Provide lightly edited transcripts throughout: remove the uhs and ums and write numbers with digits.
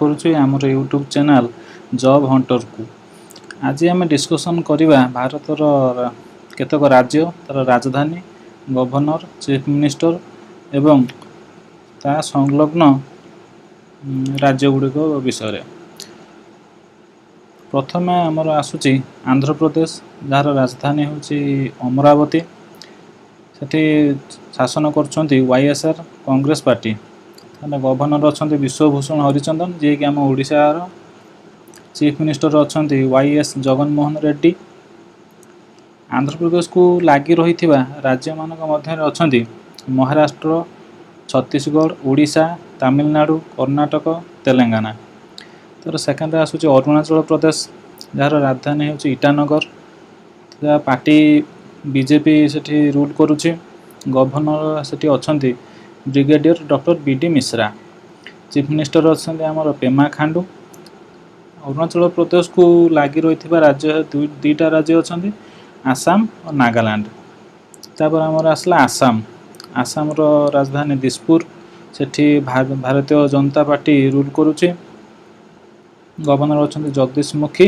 କରୁଛି ଆମର YouTube channel job ହଣ୍ଟରକୁ। ଆଜି ଆମେ ଡିସ୍କସନ୍ କରିବା ଭାରତର କେତେକ ରାଜ୍ୟ, ତା'ର ରାଜଧାନୀ, ଗଭର୍ଣ୍ଣର, ଚିଫ୍ ମିନିଷ୍ଟର ଏବଂ ତା ସଂଲଗ୍ନ ରାଜ୍ୟଗୁଡ଼ିକ ବିଷୟରେ। ପ୍ରଥମେ ଆମର ଆସୁଛି ଆନ୍ଧ୍ରପ୍ରଦେଶ, ଯାହାର ରାଜଧାନୀ ହେଉଛି ଅମରାବତୀ। ସେଠି ଶାସନ କରୁଛନ୍ତି YSR କଂଗ୍ରେସ ପାର୍ଟି। ଗଭର୍ଣ୍ଣର ଅଛନ୍ତି ବିଶ୍ୱଭୂଷଣ ହରିଚନ୍ଦନ, ଯିଏକି ଆମ ଓଡ଼ିଶାର। ଚିଫ୍ ମିନିଷ୍ଟର ଅଛନ୍ତି YS ଜଗନମୋହନ ରେଡ୍ଡି। ଆନ୍ଧ୍ରପ୍ରଦେଶକୁ ଲାଗି ରହିଥିବା ରାଜ୍ୟମାନଙ୍କ ମଧ୍ୟରେ ଅଛନ୍ତି ମହାରାଷ୍ଟ୍ର, ଛତିଶଗଡ଼, ଓଡ଼ିଶା, ତାମିଲନାଡ଼ୁ, କର୍ଣ୍ଣାଟକ, ତେଲେଙ୍ଗାନା। ତା'ର ସେକେଣ୍ଡରେ ଆସୁଛି ଅରୁଣାଚଳ ପ୍ରଦେଶ, ଯାହାର ରାଜଧାନୀ ହେଉଛି ଇଟାନଗର। ଯାହା ପାର୍ଟି BJP ସେଠି ରୁଲ୍ କରୁଛି। ଗଭର୍ଣ୍ଣର ସେଠି ଅଛନ୍ତି brigadier doctor BD Mishra. Chief minister ଅଛନ୍ତି ଆମର ପେମା ଖାଣ୍ଡୁ। ଅରୁଣାଚଳ ପ୍ରଦେଶକୁ ଲାଗି ରହିଥିବା ରାଜ୍ୟ ଦୁଇଟା ରାଜ୍ୟ ଅଛନ୍ତି, ଆସାମ ଓ ନାଗାଲାଣ୍ଡ। ତାପରେ ଆମର ଆସିଲା ଆସାମ। ଆସାମର ରାଜଧାନୀ ଦିସପୁର। ସେଠି ଭାରତୀୟ ଜନତା ପାର୍ଟି ରୁଲ୍ କରୁଛି। ଗଭର୍ଣ୍ଣର ଅଛନ୍ତି ଜଗଦୀଶ ମୁଖୀ।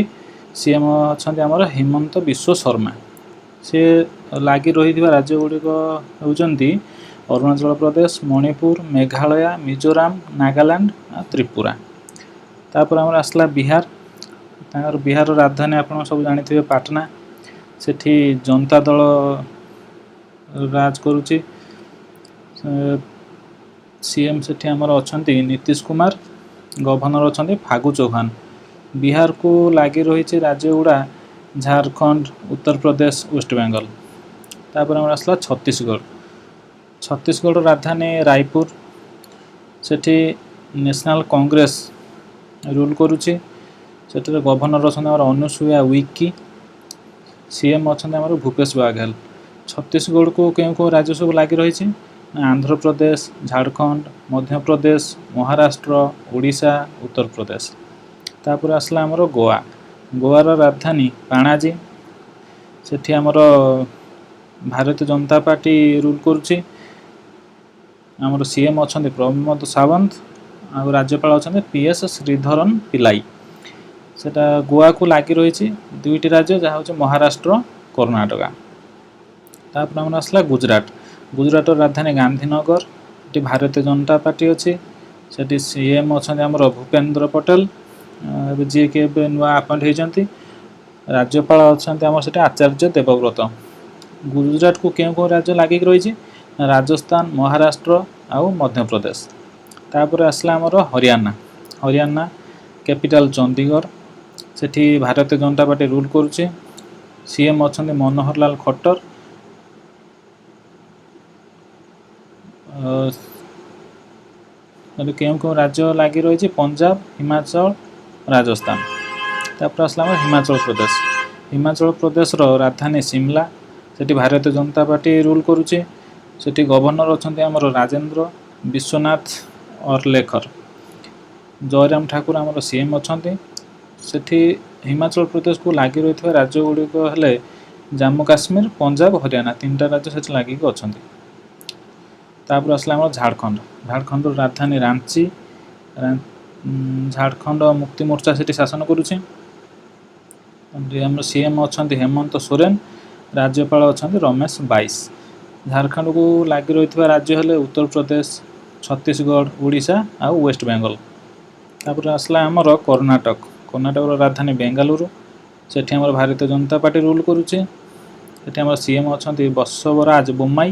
CM ଅଛନ୍ତି ଆମର ହିମନ୍ତ ବିଶ୍ୱ ଶର୍ମା। ସେ ଲାଗି ରହିଥିବା ରାଜ୍ୟ ଗୁଡ଼ିକ ହେଉଛନ୍ତି ଅରୁଣାଚଳ ପ୍ରଦେଶ, ମଣିପୁର, ମେଘାଳୟ, ମିଜୋରାମ, ନାଗାଲାଣ୍ଡ ଆଉ ତ୍ରିପୁରା। ତାପରେ ଆମର ଆସିଲା ବିହାର। ତାଙ୍କର ବିହାରର ରାଜଧାନୀ ଆପଣ ସବୁ ଜାଣିଥିବେ ପାଟନା। ସେଠି ଜନତା ଦଳ ରାଜ କରୁଛି। CM ସେଠି ଆମର ଅଛନ୍ତି ନୀତିଶ କୁମାର। ଗଭର୍ଣ୍ଣର ଅଛନ୍ତି ଫାଗୁ ଚୌହାନ। ବିହାରକୁ ଲାଗି ରହିଛି ରାଜ୍ୟଗୁଡ଼ା ଝାଡ଼ଖଣ୍ଡ, ଉତ୍ତରପ୍ରଦେଶ, ୱେଷ୍ଟବେଙ୍ଗଲ। ତାପରେ ଆମର ଆସିଲା ଛତିଶଗଡ଼। ଛତିଶଗଡ଼ର ରାଜଧାନୀ ରାୟପୁର। ସେଠି ନ୍ୟାସନାଲ କଂଗ୍ରେସ ରୁଲ୍ କରୁଛି। ସେଠାରେ ଗଭର୍ଣ୍ଣର ଅଛନ୍ତି ଆମର ଅନୁସୁୟା ଉଇକି। CM ଅଛନ୍ତି ଆମର ଭୂପେଶ ବାଘେଲ। ଛତିଶଗଡ଼କୁ କେଉଁ କେଉଁ ରାଜ୍ୟ ସବୁ ଲାଗି ରହିଛି? ଆନ୍ଧ୍ରପ୍ରଦେଶ, ଝାଡ଼ଖଣ୍ଡ, ମଧ୍ୟପ୍ରଦେଶ, ମହାରାଷ୍ଟ୍ର, ଓଡ଼ିଶା, ଉତ୍ତରପ୍ରଦେଶ। ତାପରେ ଆସିଲା ଆମର ଗୋଆ। ଗୋଆର ରାଜଧାନୀ ପାଣାଜୀ। ସେଠି ଆମର ଭାରତୀୟ ଜନତା ପାର୍ଟି ରୁଲ୍ କରୁଛି। ଆମର CM ଅଛନ୍ତି ପ୍ରମୋଦ ସାୱନ୍ତ ଆଉ ରାଜ୍ୟପାଳ ଅଛନ୍ତି PS ଶ୍ରୀଧରନ ପିଲାଇ। ସେଟା ଗୋଆକୁ ଲାଗି ରହିଛି ଦୁଇଟି ରାଜ୍ୟ, ଯାହା ହେଉଛି ମହାରାଷ୍ଟ୍ର, କର୍ଣ୍ଣାଟକ। ତାପରେ ଆମର ଆସିଲା ଗୁଜରାଟ। ଗୁଜରାଟର ରାଜଧାନୀ ଗାନ୍ଧୀନଗର। ସେଠି ଭାରତୀୟ ଜନତା ପାର୍ଟି ଅଛି। ସେଠି CM ଅଛନ୍ତି ଆମର ଭୂପେନ୍ଦ୍ର ପଟେଲ, ଯିଏକି ଏବେ ନୂଆ ଆପଏଣ୍ଟ ହେଇଛନ୍ତି। ରାଜ୍ୟପାଳ ଅଛନ୍ତି ଆମର ସେଠି ଆଚାର୍ଯ୍ୟ ଦେବବ୍ରତ। ଗୁଜରାଟକୁ କେଉଁ କେଉଁ ରାଜ୍ୟ ଲାଗିକି ରହିଛି? ରାଜସ୍ଥାନ, ମହାରାଷ୍ଟ୍ର ଆଉ ମଧ୍ୟପ୍ରଦେଶ। ତାପରେ ଆସିଲା ଆମର ହରିୟାଣା। ହରିୟାଣା କ୍ୟାପିଟାଲ ଚଣ୍ଡିଗଡ଼। ସେଠି ଭାରତୀୟ ଜନତା ପାର୍ଟି ରୁଲ୍ କରୁଛି। CM ଅଛନ୍ତି ମନୋହର ଲାଲ ଖଟ୍ଟର। କେଉଁ କେଉଁ ରାଜ୍ୟ ଲାଗି ରହିଛି? ପଞ୍ଜାବ, ହିମାଚଳ, ରାଜସ୍ଥାନ। ତାପରେ ଆସିଲା ଆମର ହିମାଚଳ ପ୍ରଦେଶ। ହିମାଚଳ ପ୍ରଦେଶର ରାଜଧାନୀ ସିମଲା। ସେଠି ଭାରତୀୟ ଜନତା ପାର୍ଟି ରୁଲ୍ କରୁଛି। ସେଠି ଗଭର୍ଣ୍ଣର ଅଛନ୍ତି ଆମର ରାଜେନ୍ଦ୍ର ବିଶ୍ୱନାଥ ଅର୍ଲେକର। ଜୟରାମ ଠାକୁର ଆମର CM ଅଛନ୍ତି। ସେଠି ହିମାଚଳ ପ୍ରଦେଶକୁ ଲାଗି ରହିଥିବା ରାଜ୍ୟ ଗୁଡ଼ିକ ହେଲେ ଜାମ୍ମୁ କାଶ୍ମୀର, ପଞ୍ଜାବ, ହରିୟାଣା। ତିନିଟା ରାଜ୍ୟ ସେଠି ଲାଗିକି ଅଛନ୍ତି। ତାପରେ ଆସିଲା ଆମର ଝାଡ଼ଖଣ୍ଡ। ଝାଡ଼ଖଣ୍ଡର ରାଜଧାନୀ ରାଞ୍ଚି। ଝାଡ଼ଖଣ୍ଡ ମୁକ୍ତି ମୋର୍ଚ୍ଚା ସେଠି ଶାସନ କରୁଛି। ଆମର CM ଅଛନ୍ତି ହେମନ୍ତ ସୋରେନ। ରାଜ୍ୟପାଳ ଅଛନ୍ତି ରମେଶ ବାଇଶ। ଝାଡ଼ଖଣ୍ଡକୁ ଲାଗି ରହିଥିବା ରାଜ୍ୟ ହେଲେ ଉତ୍ତରପ୍ରଦେଶ, ଛତିଶଗଡ଼, ଓଡ଼ିଶା ଆଉ ୱେଷ୍ଟବେଙ୍ଗଲ। ତାପରେ ଆସିଲା ଆମର କର୍ଣ୍ଣାଟକ। କର୍ଣ୍ଣାଟକର ରାଜଧାନୀ ବେଙ୍ଗାଲୁରୁ। ସେଠି ଆମର ଭାରତୀୟ ଜନତା ପାର୍ଟି ରୁଲ୍ କରୁଛି। ସେଠି ଆମର CM ଅଛନ୍ତି ବସବରାଜ ବୋମ୍ମାଇ।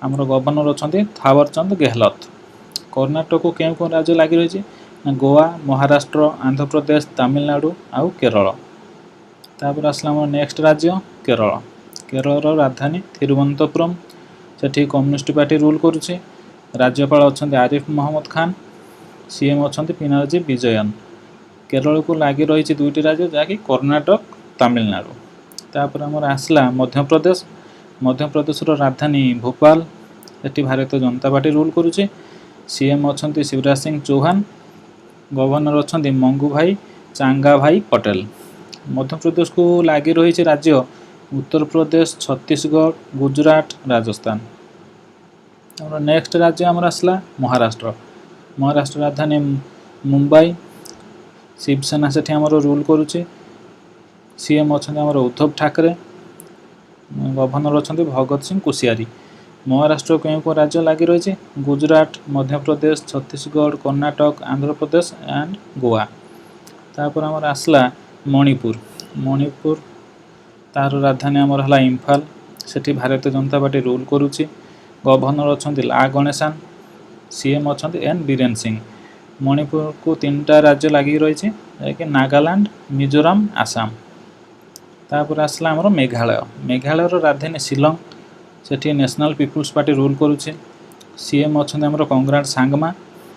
ଆମର ଗଭର୍ଣ୍ଣର ଅଛନ୍ତି ଥାୱରଚନ୍ଦ ଗେହଲତ। କର୍ଣ୍ଣାଟକକୁ କେଉଁ କେଉଁ ରାଜ୍ୟ ଲାଗି ରହିଛି? ଗୋଆ, ମହାରାଷ୍ଟ୍ର, ଆନ୍ଧ୍ରପ୍ରଦେଶ, ତାମିଲନାଡ଼ୁ ଆଉ କେରଳ। ତାପରେ ଆସିଲା ଆମର ନେକ୍ସଟ ରାଜ୍ୟ କେରଳ। କେରଳର ରାଜଧାନୀ ଥିରୁବନନ୍ତପୁରମ୍। ସେଠି କମ୍ୟୁନିଷ୍ଟ ପାର୍ଟି ରୁଲ୍ କରୁଛି। ରାଜ୍ୟପାଳ ଅଛନ୍ତି ଆରିଫ ମହମ୍ମଦ ଖାନ। CM ଅଛନ୍ତି ପିନାରାଜୀ ବିଜୟନ। କେରଳକୁ ଲାଗି ରହିଛି ଦୁଇଟି ରାଜ୍ୟ, ଯାହାକି କର୍ଣ୍ଣାଟକ, ତାମିଲନାଡ଼ୁ। ତାପରେ ଆମର ଆସିଲା ମଧ୍ୟପ୍ରଦେଶ। ମଧ୍ୟପ୍ରଦେଶର ରାଜଧାନୀ ଭୋପାଳ। ସେଠି ଭାରତୀୟ ଜନତା ପାର୍ଟି ରୁଲ୍ କରୁଛି। CM ଅଛନ୍ତି ଶିବରାଜ ସିଂ ଚୌହାନ। ଗଭର୍ଣ୍ଣର ଅଛନ୍ତି ମଙ୍ଗୁ ଭାଇ ଚାଙ୍ଗା ଭାଇ ପଟେଲ। ମଧ୍ୟପ୍ରଦେଶକୁ ଲାଗି ରହିଛି ରାଜ୍ୟ ଉତ୍ତରପ୍ରଦେଶ, ଛତିଶଗଡ଼, ଗୁଜରାଟ, ରାଜସ୍ଥାନ। ଆମର ନେକ୍ସଟ ରାଜ୍ୟ ଆମର ଆସିଲା ମହାରାଷ୍ଟ୍ର। ମହାରାଷ୍ଟ୍ର ରାଜଧାନୀ ମୁମ୍ବାଇ ଶିବସେନା ସେଠି ଆମର ରୁଲ୍ କରୁଛି। ସିଏମ୍ ଅଛନ୍ତି ଆମର ଉଦ୍ଧବ ଠାକରେ, ଗଭର୍ଣ୍ଣର ଅଛନ୍ତି ଭଗତ ସିଂ କୋଶିଆରୀ। ମହାରାଷ୍ଟ୍ର କେଉଁ କେଉଁ ରାଜ୍ୟ ଲାଗି ରହିଛି? ଗୁଜୁରାଟ, ମଧ୍ୟପ୍ରଦେଶ, ଛତିଶଗଡ଼, କର୍ଣ୍ଣାଟକ, ଆନ୍ଧ୍ରପ୍ରଦେଶ ଆଣ୍ଡ ଗୋଆ। ତାପରେ ଆମର ଆସିଲା ମଣିପୁର। ମଣିପୁର ତାର ରାଜଧାନୀ ଆମର ହେଲା ଇମ୍ଫାଲ। ସେଠି ଭାରତୀୟ ଜନତା ପାର୍ଟି ରୁଲ୍ କରୁଛି। ଗଭର୍ଣ୍ଣର ଅଛନ୍ତି ଲା ଗଣେଶାନ, ସିଏମ୍ ଅଛନ୍ତି ଏନ୍ ବୀରେନ ସିଂ। ମଣିପୁରକୁ 3ଟା ରାଜ୍ୟ ଲାଗିକି ରହିଛି, ଯାହାକି ନାଗାଲାଣ୍ଡ, ମିଜୋରାମ, ଆସାମ। ତାପରେ ଆସିଲା ଆମର ମେଘାଳୟ। ମେଘାଳୟର ରାଜଧାନୀ ଶିଲଂ। ସେଠି ନ୍ୟାସନାଲ୍ ପିପୁଲ୍ସ ପାର୍ଟି ରୁଲ୍ କରୁଛି। ସିଏମ୍ ଅଛନ୍ତି ଆମର କଂଗ୍ରାଟ ସାଙ୍ଗମା,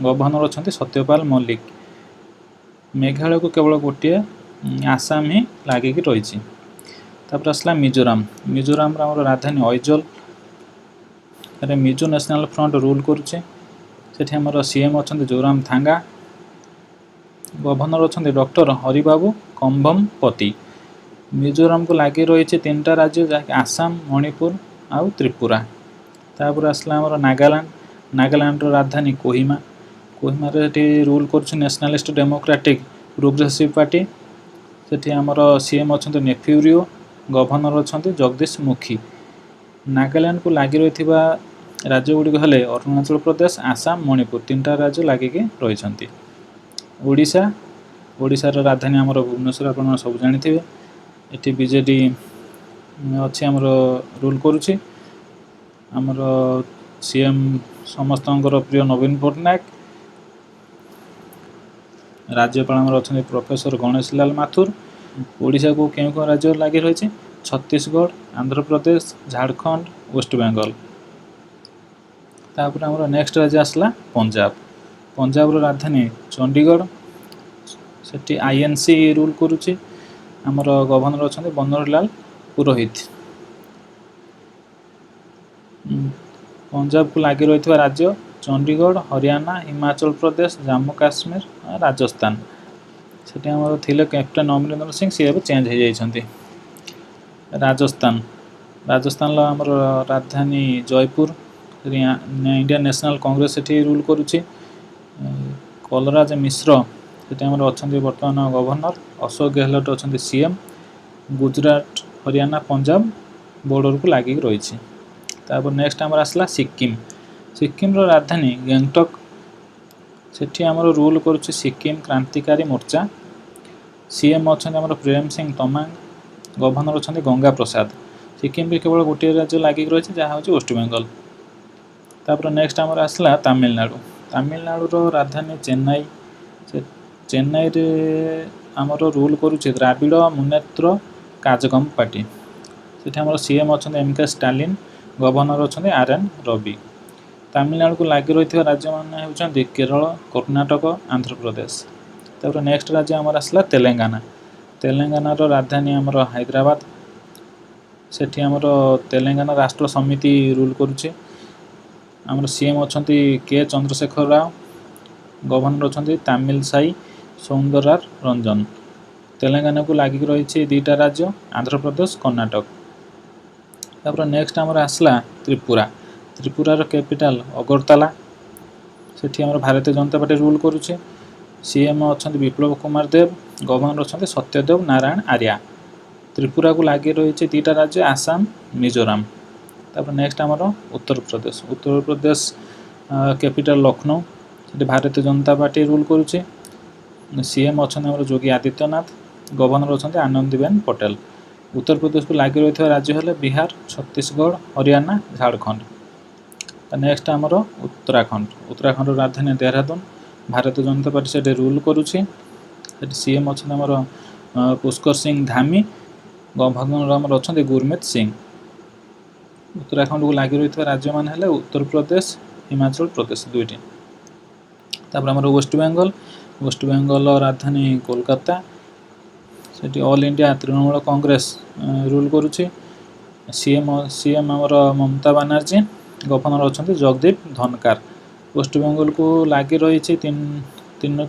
ଗଭର୍ଣ୍ଣର ଅଛନ୍ତି ସତ୍ୟପାଲ ମଲ୍ଲିକ। ମେଘାଳୟକୁ କେବଳ ଗୋଟିଏ ଆସାମ ହିଁ ଲାଗିକି ରହିଛି। ତାପରେ ଆସିଲା ମିଜୋରାମ। ମିଜୋରାମର ଆମର ରାଜଧାନୀ ଅଇଜଲ। ଏଠାରେ ମିଜୋ ନ୍ୟାସନାଲ୍ ଫ୍ରଣ୍ଟ ରୁଲ୍ କରୁଛି। ସେଠି ଆମର ସିଏମ୍ ଅଛନ୍ତି ଜୋରାମ ଥାଙ୍ଗା, ଗଭର୍ଣ୍ଣର ଅଛନ୍ତି ଡକ୍ଟର ହରିବାବୁ କମ୍ଭମପତି। ମିଜୋରାମକୁ ଲାଗି ରହିଛି 3ଟା ରାଜ୍ୟ, ଯାହାକି ଆସାମ, ମଣିପୁର ଆଉ ତ୍ରିପୁରା। ତାପରେ ଆସିଲା ଆମର ନାଗାଲାଣ୍ଡ। ନାଗାଲାଣ୍ଡର ରାଜଧାନୀ କୋହିମା। କୋହିମାରେ ଏଠି ରୁଲ୍ କରୁଛି ନ୍ୟାସନାଲିଷ୍ଟ ଡେମୋକ୍ରାଟିକ୍ ପ୍ରୋଗ୍ରେସିଭ୍ ପାର୍ଟି। ସେଠି ଆମର ସିଏମ୍ ଅଛନ୍ତି ନେଫ୍ୟୁରିଓ, ଗଭର୍ଣ୍ଣର ଅଛନ୍ତି ଜଗଦୀଶ ମୁଖୀ। ନାଗାଲାଣ୍ଡକୁ ଲାଗି ରହିଥିବା ରାଜ୍ୟଗୁଡ଼ିକ ହେଲେ ଅରୁଣାଚଳ ପ୍ରଦେଶ, ଆସାମ, ମଣିପୁର। 3ଟା ରାଜ୍ୟ ଲାଗିକି ରହିଛନ୍ତି। ଓଡ଼ିଶା। ଓଡ଼ିଶାର ରାଜଧାନୀ ଆମର ଭୁବନେଶ୍ୱର, ଆପଣ ସବୁ ଜାଣିଥିବେ। ଏଠି ବିଜେଡ଼ି ଅଛି, ଆମର ରୁଲ୍ କରୁଛି। ଆମର ସିଏମ୍ ସମସ୍ତଙ୍କର ପ୍ରିୟ ନବୀନ ପଟ୍ଟନାୟକ। ରାଜ୍ୟପାଳ ଆମର ଅଛନ୍ତି ପ୍ରଫେସର ଗଣେଶ ଲାଲ ମାଥୁର। ଓଡ଼ିଶାକୁ କେଉଁ କେଉଁ ରାଜ୍ୟ ଲାଗି ରହିଛି? ଛତିଶଗଡ଼, ଆନ୍ଧ୍ରପ୍ରଦେଶ, ଝାଡ଼ଖଣ୍ଡ, ୱେଷ୍ଟବେଙ୍ଗଲ। ତାପରେ ଆମର ନେକ୍ସଟ ରାଜ୍ୟ ଆସିଲା ପଞ୍ଜାବ। ପଞ୍ଜାବର ରାଜଧାନୀ ଚଣ୍ଡିଗଡ଼। ସେଠି ଆଇଏନ୍ସି ରୁଲ୍ କରୁଛି। ଆମର ଗଭର୍ଣ୍ଣର ଅଛନ୍ତି ବନୋରୀଲାଲ ପୁରୋହିତ। ପଞ୍ଜାବକୁ ଲାଗି ରହିଥିବା ରାଜ୍ୟ ଚଣ୍ଡିଗଡ଼, ହରିୟାଣା, ହିମାଚଳ ପ୍ରଦେଶ, ଜାମ୍ମୁ କାଶ୍ମୀର, ରାଜସ୍ଥାନ। ସେଠି ଆମର ଥିଲେ କ୍ୟାପ୍ଟେନ ଅମରିନ୍ଦର ସିଂ, ସିଏ ଏବେ ଚେଞ୍ଜ ହେଇଯାଇଛନ୍ତି। ରାଜସ୍ଥାନର ଆମର ରାଜଧାନୀ ଜୟପୁର। ଇଣ୍ଡିଆନ୍ ନ୍ୟାସନାଲ୍ କଂଗ୍ରେସ ସେଠି ରୁଲ୍ କରୁଛି। କଲରାଜ ମିଶ୍ର ସେଠି ଆମର ଅଛନ୍ତି ବର୍ତ୍ତମାନ ଗଭର୍ଣ୍ଣର। ଅଶୋକ ଗେହଲଟ ଅଛନ୍ତି ସିଏମ୍। ଗୁଜୁରାଟ, ହରିୟାଣା, ପଞ୍ଜାବ ବୋର୍ଡରକୁ ଲାଗିକି ରହିଛି। ତାପରେ ନେକ୍ସଟ ଆମର ଆସିଲା ସିକ୍କିମ। ସିକ୍କିମର ରାଜଧାନୀ ଗ୍ୟାଙ୍ଗଟକ୍। ସେଠି ଆମର ରୁଲ୍ କରୁଛି ସିକ୍କିମ କ୍ରାନ୍ତିକାରୀ ମୋର୍ଚ୍ଚା। ସିଏମ୍ ଅଛନ୍ତି ଆମର ପ୍ରେମ ସିଂ ତମାଙ୍ଗ, ଗଭର୍ଣ୍ଣର ଅଛନ୍ତି ଗଙ୍ଗା ପ୍ରସାଦ। ସିକ୍କିମରେ କେବଳ ଗୋଟିଏ ରାଜ୍ୟ ଲାଗିକି ରହିଛି, ଯାହା ହେଉଛି ୱେଷ୍ଟବେଙ୍ଗଲ। ତାପରେ ନେକ୍ସଟ ଆମର ଆସିଲା ତାମିଲନାଡ଼ୁ। ତାମିଲନାଡ଼ୁର ରାଜଧାନୀ ଚେନ୍ନାଇ। ଚେନ୍ନାଇରେ ଆମର ରୁଲ୍ କରୁଛି ଦ୍ରାବିଡ଼ ମୁନେତ୍ର କାଜଗମ ପାର୍ଟି। ସେଠି ଆମର ସିଏମ୍ ଅଛନ୍ତି ଏମ୍.କେ. ଷ୍ଟାଲିନ, ଗଭର୍ଣ୍ଣର ଅଛନ୍ତି ଆର୍.ଏନ୍. ରବି। ତାମିଲନାଡ଼ୁକୁ ଲାଗି ରହିଥିବା ରାଜ୍ୟମାନେ ହେଉଛନ୍ତି କେରଳ, କର୍ଣ୍ଣାଟକ, ଆନ୍ଧ୍ରପ୍ରଦେଶ। ତାପରେ ନେକ୍ସଟ ରାଜ୍ୟ ଆମର ଆସିଲା ତେଲେଙ୍ଗାନା। ତେଲେଙ୍ଗାନାର ରାଜଧାନୀ ଆମର ହାଇଦ୍ରାବାଦ। ସେଠି ଆମର ତେଲେଙ୍ଗାନା ରାଷ୍ଟ୍ର ସମିତି ରୁଲ୍ କରୁଛି। ଆମର ସିଏମ୍ ଅଛନ୍ତି କେ ଚନ୍ଦ୍ରଶେଖର ରାଓ, ଗଭର୍ଣ୍ଣର ଅଛନ୍ତି ତାମିଲସାଇ ସୌନ୍ଦରାର ରଞ୍ଜନ। ତେଲେଙ୍ଗାନାକୁ ଲାଗିକି ରହିଛି 2ଟା ରାଜ୍ୟ, ଆନ୍ଧ୍ରପ୍ରଦେଶ, କର୍ଣ୍ଣାଟକ। ତାପରେ ନେକ୍ସଟ ଆମର ଆସିଲା ତ୍ରିପୁରା। ତ୍ରିପୁରାର କ୍ୟାପିଟାଲ ଅଗରତାଲା। ସେଠି ଆମର ଭାରତୀୟ ଜନତା ପାର୍ଟି ରୁଲ୍ କରୁଛି। ସିଏମ୍ ଅଛନ୍ତି ବିପ୍ଳବ କୁମାର ଦେବ, ଗଭର୍ଣ୍ଣର ଅଛନ୍ତି ସତ୍ୟଦେବ ନାରାୟଣ ଆର୍ୟା। ତ୍ରିପୁରାକୁ ଲାଗି ରହିଛି 2ଟା ରାଜ୍ୟ, ଆସାମ, ମିଜୋରାମ। ତାପରେ ନେକ୍ସଟ ଆମର ଉତ୍ତରପ୍ରଦେଶ। ଉତ୍ତରପ୍ରଦେଶ କ୍ୟାପିଟାଲ ଲକ୍ଷ୍ନୌ। ସେଠି ଭାରତୀୟ ଜନତା ପାର୍ଟି ରୁଲ୍ କରୁଛି। ସିଏମ୍ ଅଛନ୍ତି ଆମର ଯୋଗୀ ଆଦିତ୍ୟନାଥ, ଗଭର୍ଣ୍ଣର ଅଛନ୍ତି ଆନନ୍ଦୀବେନ ପଟେଲ। ଉତ୍ତରପ୍ରଦେଶକୁ ଲାଗି ରହିଥିବା ରାଜ୍ୟ ହେଲେ ବିହାର, ଛତିଶଗଡ଼, ହରିୟାଣା, ଝାଡ଼ଖଣ୍ଡ। ନେକ୍ସଟ ଆମର ଉତ୍ତରାଖଣ୍ଡ। ଉତ୍ତରାଖଣ୍ଡର ରାଜଧାନୀ ଦେହରାଦୁନ। ଭାରତୀୟ ଜନତା ପାର୍ଟି ସେଠି ରୁଲ୍ କରୁଛି। ସେଠି ସିଏମ୍ ଅଛନ୍ତି ଆମର ପୁଷ୍କର ସିଂ ଧାମୀ, ଗଭର୍ଣ୍ଣର ଆମର ଅଛନ୍ତି ଗୁରମିତ ସିଂ। ଉତ୍ତରାଖଣ୍ଡକୁ ଲାଗି ରହିଥିବା ରାଜ୍ୟମାନେ ହେଲେ ଉତ୍ତରପ୍ରଦେଶ, ହିମାଚଳ ପ୍ରଦେଶ 2ଟି। ତାପରେ ଆମର ୱେଷ୍ଟବେଙ୍ଗଲ। ୱେଷ୍ଟବେଙ୍ଗଲର ରାଜଧାନୀ କୋଲକାତା। ସେଠି ଅଲ୍ ଇଣ୍ଡିଆ ତୃଣମୂଳ କଂଗ୍ରେସ ରୁଲ୍ କରୁଛି। ସିଏମ୍ ଆମର ମମତା ବାନାର୍ଜୀ, ଗଭର୍ଣ୍ଣର ଅଛନ୍ତି ଜଗଦୀପ ଧନକାର। ୱେଷ୍ଟବେଙ୍ଗଲକୁ ଲାଗି ରହିଛି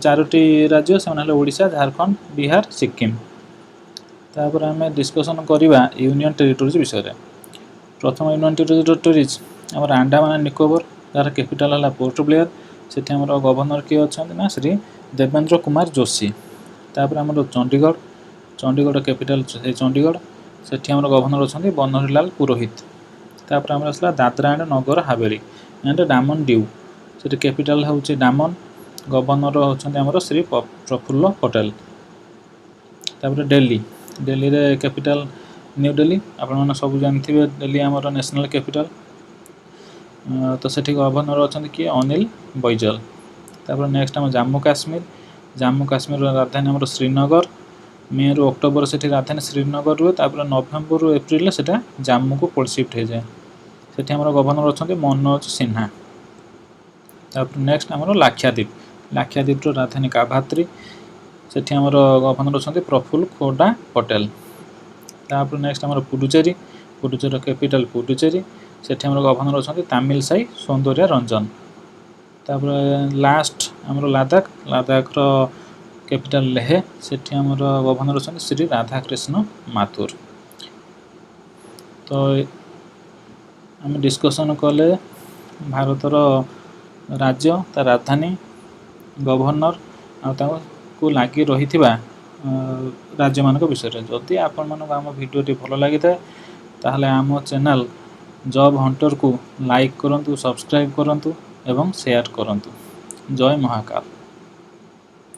4ଟି ରାଜ୍ୟ, ସେମାନେ ହେଲେ ଓଡ଼ିଶା, ଝାଡ଼ଖଣ୍ଡ, ବିହାର, ସିକ୍କିମ। ତାପରେ ଆମେ ଡିସ୍କସନ୍ କରିବା ୟୁନିୟନ୍ ଟେରିଟୋରିଜ୍ ବିଷୟରେ। ପ୍ରଥମ ୟୁନିୟନ୍ ଟେରିଟୋରିଜ୍ ଆମର ଆଣ୍ଡାମାନ ନିକୋବର, ଯାହାର କ୍ୟାପିଟାଲ ହେଲା ପୋର୍ଟ ବ୍ଲେୟର। ସେଠି ଆମର ଗଭର୍ଣ୍ଣର କିଏ ଅଛନ୍ତି ନା ଶ୍ରୀ ଦେବେନ୍ଦ୍ର କୁମାର ଯୋଶୀ। ତାପରେ ଆମର ଚଣ୍ଡିଗଡ଼ କ୍ୟାପିଟାଲ ଚଣ୍ଡିଗଡ଼, ସେଠି ଆମର ଗଭର୍ଣ୍ଣର ଅଛନ୍ତି ବନୋରୀଲାଲ ପୁରୋହିତ। ତାପରେ ଆମର ଆସିଲା ଦାଦ୍ରା ଆଣ୍ଡ ନଗର ହାବେଳି ଆଣ୍ଡ ଡାମନ ଡିଉ, ସେଠି କ୍ୟାପିଟାଲ ହେଉଛି ଡାମନ, ଗଭର୍ଣ୍ଣର ହେଉଛନ୍ତି ଆମର ଶ୍ରୀ ପ୍ରଫୁଲ୍ଲ ପଟେଲ। ତାପରେ ଦିଲ୍ଲୀରେ କ୍ୟାପିଟାଲ ନ୍ୟୁ ଦିଲ୍ଲୀ, ଆପଣମାନେ ସବୁ ଜାଣିଥିବେ ଦିଲ୍ଲୀ ଆମର ନ୍ୟାସନାଲ୍ କ୍ୟାପିଟାଲ। ତ ସେଠି ଗଭର୍ଣ୍ଣର ଅଛନ୍ତି କିଏ ଅନିଲ ବୈଜଲ। ତାପରେ ନେକ୍ସଟ ଆମର ଜାମ୍ମୁ କାଶ୍ମୀରର ରାଜଧାନୀ ଆମର ଶ୍ରୀନଗର, ମେରୁ ଅକ୍ଟୋବର ସେଠି ରାଜଧାନୀ ଶ୍ରୀନଗର ରୁହେ, ତାପରେ ନଭେମ୍ବରରୁ ଏପ୍ରିଲରେ ସେଟା ଜାମ୍ମୁକୁ ସିଫ୍ଟ ହେଇଯାଏ। ସେଠି ଆମର ଗଭର୍ଣ୍ଣର ଅଛନ୍ତି ମନୋଜ ସିହ୍ନା। ତାପରେ ନେକ୍ସଟ ଆମର ଲାକ୍ଷାଦ୍ୱୀପର ରାଜଧାନୀ କାଭାତ୍ରୀ, ସେଠି ଆମର ଗଭର୍ଣ୍ଣର ଅଛନ୍ତି ପ୍ରଫୁଲ୍ଲ ଖୋଡା ପଟେଲ। ତାପରେ ନେକ୍ସଟ ଆମର ପୁଡୁଚେରୀର କ୍ୟାପିଟାଲ ପୁଡୁଚେରୀ, ସେଠି ଆମର ଗଭର୍ଣ୍ଣର ଅଛନ୍ତି ତାମିଲସାଇ ସୌନ୍ଦର୍ଯ୍ୟ ରଞ୍ଜନ। ତାପରେ ଲାଷ୍ଟ ଆମର ଲାଦାଖର କ୍ୟାପିଟାଲ ଲେହ, ସେଠି ଆମର ଗଭର୍ଣ୍ଣର ଅଛନ୍ତି ଶ୍ରୀ ରାଧାକ୍ରିଷ୍ଣ ମାଥୁର। ତ ଆମେ ଡିସ୍କସନ୍ କଲେ ଭାରତର ରାଜ୍ୟ, ତା ରାଜଧାନୀ, ଗଭର୍ଣ୍ଣର ଆଉ ତାକୁ ଲାଗି ରହିଥିବା ରାଜ୍ୟମାନଙ୍କ ବିଷୟରେ। ଯଦି ଆପଣମାନଙ୍କୁ ଆମ ଭିଡ଼ିଓଟି ଭଲ ଲାଗିଥାଏ ତାହେଲେ ଆମ ଚ୍ୟାନେଲ୍ ଜବ୍ ହଣ୍ଟରକୁ ଲାଇକ୍ କରନ୍ତୁ, ସବସ୍କ୍ରାଇବ୍ କରନ୍ତୁ ଏବଂ ସେୟାର କରନ୍ତୁ। ଜୟ ମହାକାଳ।